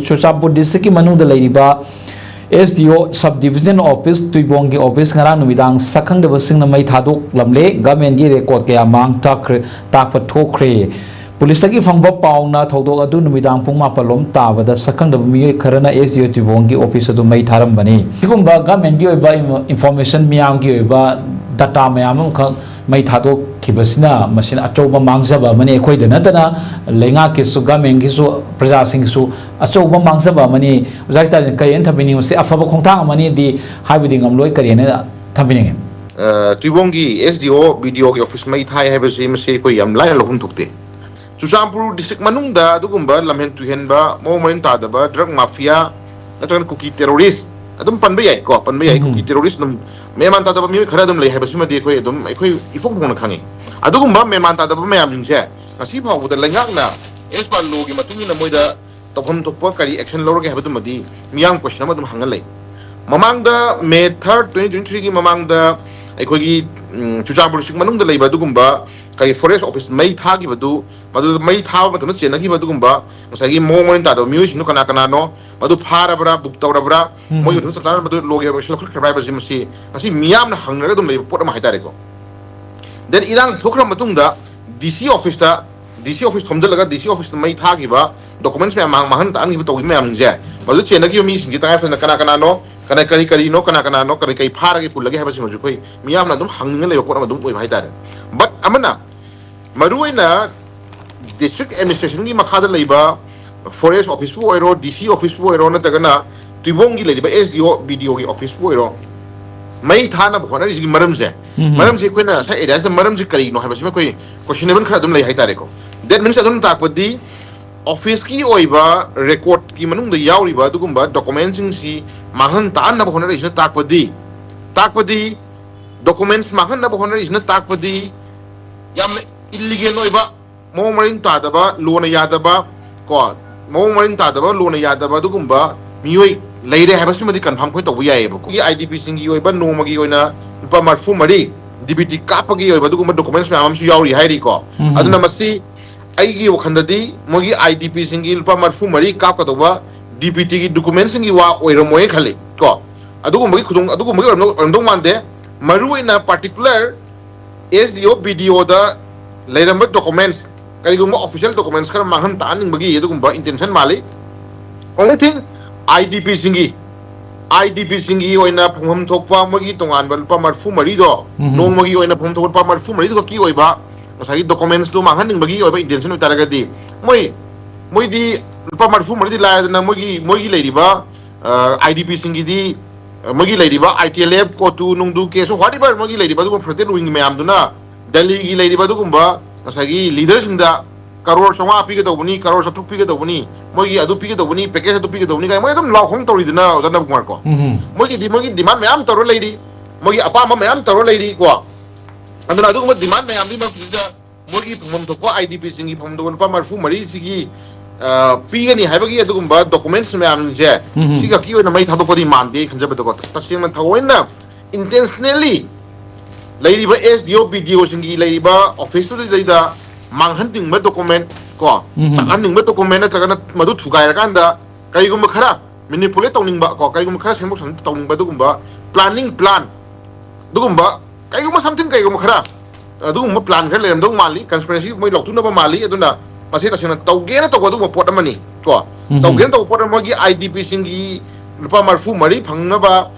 Churachanpur district ki manung da laiba SDO subdivision office tuibong ki office ngarang numidang sakhang da basing na mai thadok lamle government gi record kaya mang takre takpa thokre police ki phangba pauna thodok adu numidang pung mapalom tabada sakhang da mi kharana SDO tuibong ki office adu mai tharam bani sigumba government gi oiba information miyam gi oiba data mayam mai thadok kibasina machine achoba mangzaba mani ekhoi da natana lenga ki su government gi su praja sing su achoba mangzaba mani ujaita kayen thabini se afaba khongthang mani di haibidi ngamloi kariyana thabini tuibongi SDO BDO ki office mai thai haibasi mase koi yam lai lohum thokte Churachanpur district manungda adugumba lamhen tuhenba mo marin tadaba drug mafia natran cookie terrorist adum panba yai ko panba yai cookie terrorist num meman tadaba mi khara dum lei haibasi ma de koi adum ekhoi ifong phong na khangi adugumba meman tadaba mayam jingse ngasi phau da lengak na espa lo gi matungina moida topam tokpa kari action lor ge habatu madi miyang question ma dum hangal lei mamang da May 3rd 2023 gi mamang da ekhoi gi Churachanpur district manung da leiba adugumba kai forest office mai tha gi badu madu mai tha ba tam chena gi badugumba ngasagi mo moin ta do music no kana kana no madu phara bra buk tawra bra mo yu thus tar madu logi ba shlo khra ba jimsi asi miyam na hangra dum leiba pot ma haitare ko then irang thokra matung da DC office thomjal laga DC office mai tha gi ba documents me mang mahan ta ang gi to gi me je madu chena gi mi sing gi ta fa kana kana no kana kari no kana kana no kari kai phara gi pulagi ha ba sing ju koi miyam na dum hangning leiba pot ma dum oi haitare but amana maruina district administration ki makhada leiba forest office fu oiro DC office fu oiro na tagana tuibong gi leiba SDO BDO gi office fu oiro mai thana bhona ri gi maram je koina sa areas da maram je kari no habasi ma koi questionable khara dum lei haitare ko that means adum takpadi office ki oiba record ki manung da yauri ba dugumba documents si mahan tan na bhona ri na takpadi documents mahan na bhona ri na takpadi yam illegal oiba mo marin tadaba lona yadaba ko mo marin tadaba lona yadaba dugumba mioi leire habasi madi confirm khoi tobu yae bako IDP singi oiba no magi oina lupa marfu mari DBT kapagi oiba dugumba documents me amsu yauri hairi ko aduna masi aigi wakhandadi mogi IDP singi lupa marfu mari kap ka toba DBT gi documents singi wa oiro moe khale ko adugumba gi khudung adugumba gi rondong mande maru ina particular SDO BDO da leiramba documents karigumba official documents kar mahan taning bagi yedugumba intention mali only thing IDP singi oina phumham thokpa magi tongan bal pa marfu mari do nong magi oina phum thokpa marfu mari do ki oiba masagi documents do mahan ning bagi oiba intention utaraga di moi di pa marfu mari di la na mogi leiriba IDP singi di mogi leiriba ITLF ko tu nungdu ke so whatever mogi leiriba do frote wing me amduna Delhi gi leiriba do gumba masagi leaders inda karor songa pi ke dobuni karor satuk pi ke dobuni mogi adu pi ke dobuni package adu pi ke dobuni kai moi dum law khong tori dina ozana kumar ko mogi demand me am toro leiri mogi apa ma me am toro leiri ko anduna adu gumba demand me am di ma pida mogi mom to ko IDP singi phom do pa marfu mari sigi pi ga ni haibagi adu gumba documents me am je siga ki oina mai thado podi mande khanjabe to ko tasing man thawoina intentionally leiriba SDO BDO singi leiriba office to leida manghanting ma document ko manghanting ma document na tagana madu thugai rakanda kaigum khara manipulate tawning ba ko kaigum khara sembok sam tawning ba dugumba planning plan dugumba kaigum something kaigum khara dugumba plan khara lem dong mali conspiracy moi loktu na ba mali aduna masi tasina tawge na tawga dugumba pot amani ko tawge na tawga pot amagi IDP singi lupa marfu mari phangna ba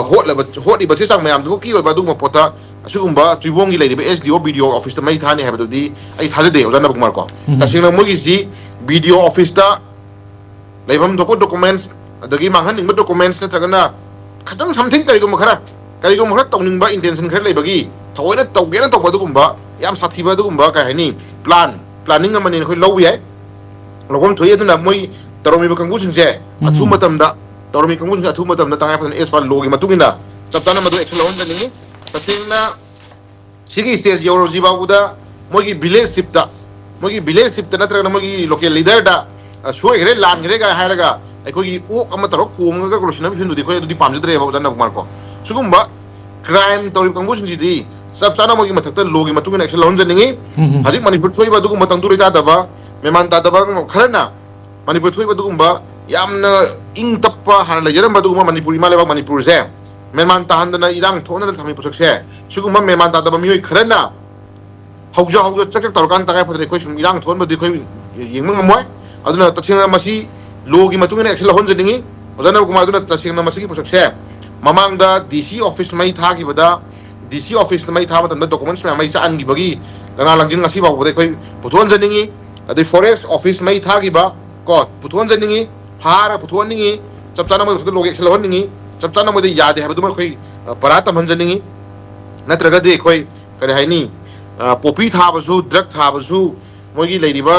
hot iba sang mayam du ki ba dugumba pota asugumba tuibongi leiriba SDO BDO office ta mai thani habadudi ai thadade ozana bukmar ko tasingna mogi si BDO office ta leibam doko documents adagi manghan ingba documents na tagana khatang something karigum khara tawning ba intention khara leibagi thawoina tawgena tawba dugumba yam sathiba dugumba ka hani planning amani khoi low yai logom thoi aduna moi taromi ba kangu singse athu matamda taromi kangu sing athu matamda tanga phan espa logi matungina chaptana madu action on dani tasingna sigi stage yoro jibaguda mogi village tipta natraga mogi local leader da shoigre lan gre ga haraga aikogi o amataro kuomga ga kolosina bindu di ko di pamjadre ba janna kumar ko sugumba crime tori kangu sinji sab sana mogi matakta logi matungina action lawn janingi hajik manipur thoi ba dugu matang turi ta daba meman ta daba kharana manipur thoi ba dugumba यामना इंग तप्पा हाना लेजरम बदुगुमा मणिपुरी मालेबा मणिपुर से मेहमान ताहंदना इरांग थोना थमी पुसक से सुगुमा मेहमान तादबा मियोय खरना हौजा हौजा चक तौरकान तगाय फदरे कोई सुम इरांग थोन बदि कोई यिंगम ngमोय अदुना तसिंगा मसी लोगी मतुंगिना एक्सेल होनजनिंगी ओजना कुमार अदुना तसिंगा मसी पुसक से ममांगदा डीसी ऑफिस मै थागी बदा डीसी ऑफिस मै था मतम डॉक्यूमेंट्स मै चानगी बगी लंगा लंजिंग असि बाबदे कोई पुथोनजनिंगी अदि फॉरेस्ट ऑफिस मै थागी बा को पुथोनजनिंगी फारा पुथोनिंगी चप चाना मै लोग एक्सेल होनिंगी चप चाना मै यादे हाबदु मै कोई परा तमहनजनिंगी नत्रगदि कोई करे हाइनी पोपी थाबसु ड्रग थाबसु मोगी लेरिबा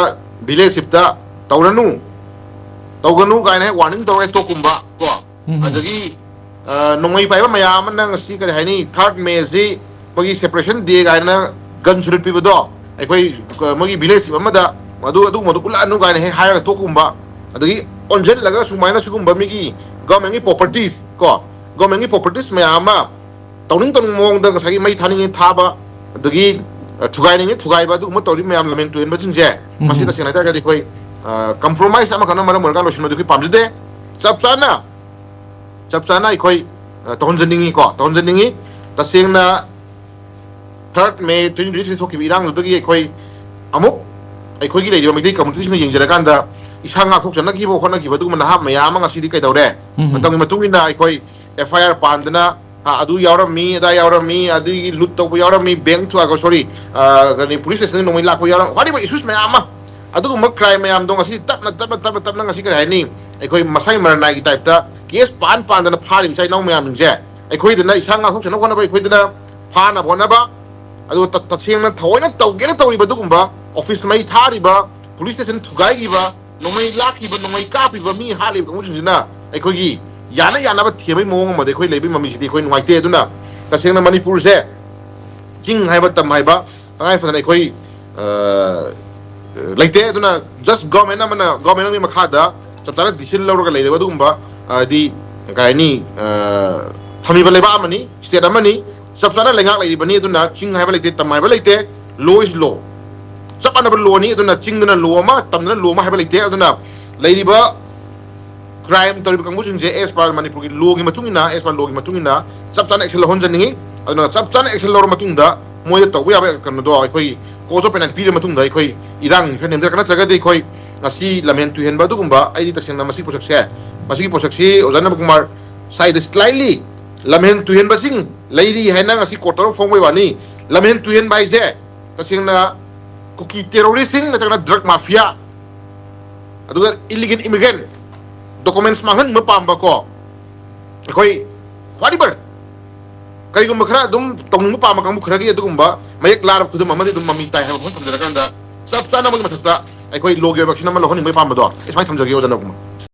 विलेजशिपता तौरनु तौगनु गायने वार्निंग तौरे तो कुंबा को अदगी नोंगै पाइबा मयाम नंग सी करे हाइनी 3rd मे जी मोगी सेपरेशन दे गायना गन सुरत पिबदो अखोई मोगी विलेज अमदा मदु कुलानु गायने हायर तो कुंबा अदगी ऑनजन लगा सुमाइना सुकुंबा मिगी गवर्नमेंट की प्रॉपर्टीज को गवर्नमेंट की प्रॉपर्टीज मयामा तौनिंग तौनिंग मोंग दंग सगी मै थानिंग थाबा अदगी थुगाइनिंग थुगाइबा दुगुम तौरि मयाम लमेन तुएन बचिंजे मसी तसिंग नाइता गदि कोई कंप्रोमाइज अमा कना मरम मरगा लोशन मदुकी पामजदे चप चाना अखोई तौनजनिंगी को तौनजनिंगी तसिंगना 3rd मे 2023 थोकी इरांग दुदगी अखोई अमुक अखोई की लेदिबा मिति कम्युनिटी सिंग यंजरकांदा इसांगा खोचना की होना की बदुगुम नहा मयाम ngasi di kaidore matang matungina अखोई FIR पांदना अदु यावरमी अदा यावरमी अदि लूट तौब यावरमी बैंक थुआ को सॉरी गनि पुलिस स्टेशन नोंमै लाखो यावरम वाडी इश्यूज मयाम अदुगुम क्राइम मयाम दो ngasi तपना ngasi करे हाइनी अखोई मसाई मरनाई की टाइप ता केस पांदना फारि बिसाई नाउ मयाम निंजे अखोई दना इसांगा खोचना कोना बा अखोई दना फाना बोनाबा अदु तसेंगना थवैना तौगेना तौरिबा दुगुम्बा ऑफिस मै थारिबा पुलिस स्टेशन थुगाइगिबा नोंमै लाखिबा नोंमै कापिबा मी हालिबा कमुसिना अखोई याना याना बा थेबै मोंग मदे खोई लेबि ममिसिदि खोई नुवाइते अदुना तसेंगना मणिपुर से चिंग हाइबा तम हाइबा तंगाइ फदना खोई लेते अदुना जस्ट गवर्नमेंट मी मखादा चपचाना डिसिजन लौरगा लेरेबा दुगुम्बा दि गायनी थमिबा लेबा अमनी स्टेट अमनी चपचाना लेंगाक लेरिबनी अदुना चिंग हाइबा लेते तम हाइबा लेते लो इज लो चपना लो नि अदुना चिंगना लो मा तमना लो मा हाइबा लेते अदुना लेरिबा क्राइम तौरिबा कंगुसिंजे एस पार मणिपुर की लोगी मतुंगिना एस पार लोगी मतुंगिना चपचाना एक्सेल होनजनिंगी अदुना चपचाना एक्सेल लौर मतुंगदा मोय तौबा याबा कनदो अखोई कोजो पेनल पीरे मतुंगदा अखोई इरांग खनेमदर कना त्रगदि अखोई ngasi lamen tuhenba dugumba aidi tasengna masi posakse masi posakse ojana kumar side slightly lamen tuhenba sing leiri haina ngasi kotor phongbai wani lamen tuhenba ise tasengna kuki terrorist sing na drug mafia aduga illegal immigrant documents manghan ma pamba ko koi whatever kai gum khara dum tong ma pamba kang khara gi adugumba mayek lar khudum amadi dum mami tai ha phon thamjara kanda sab tana ma mathta ai koi loge vaccine ma lohoni mai pamba do ismai thamjage ojana kuma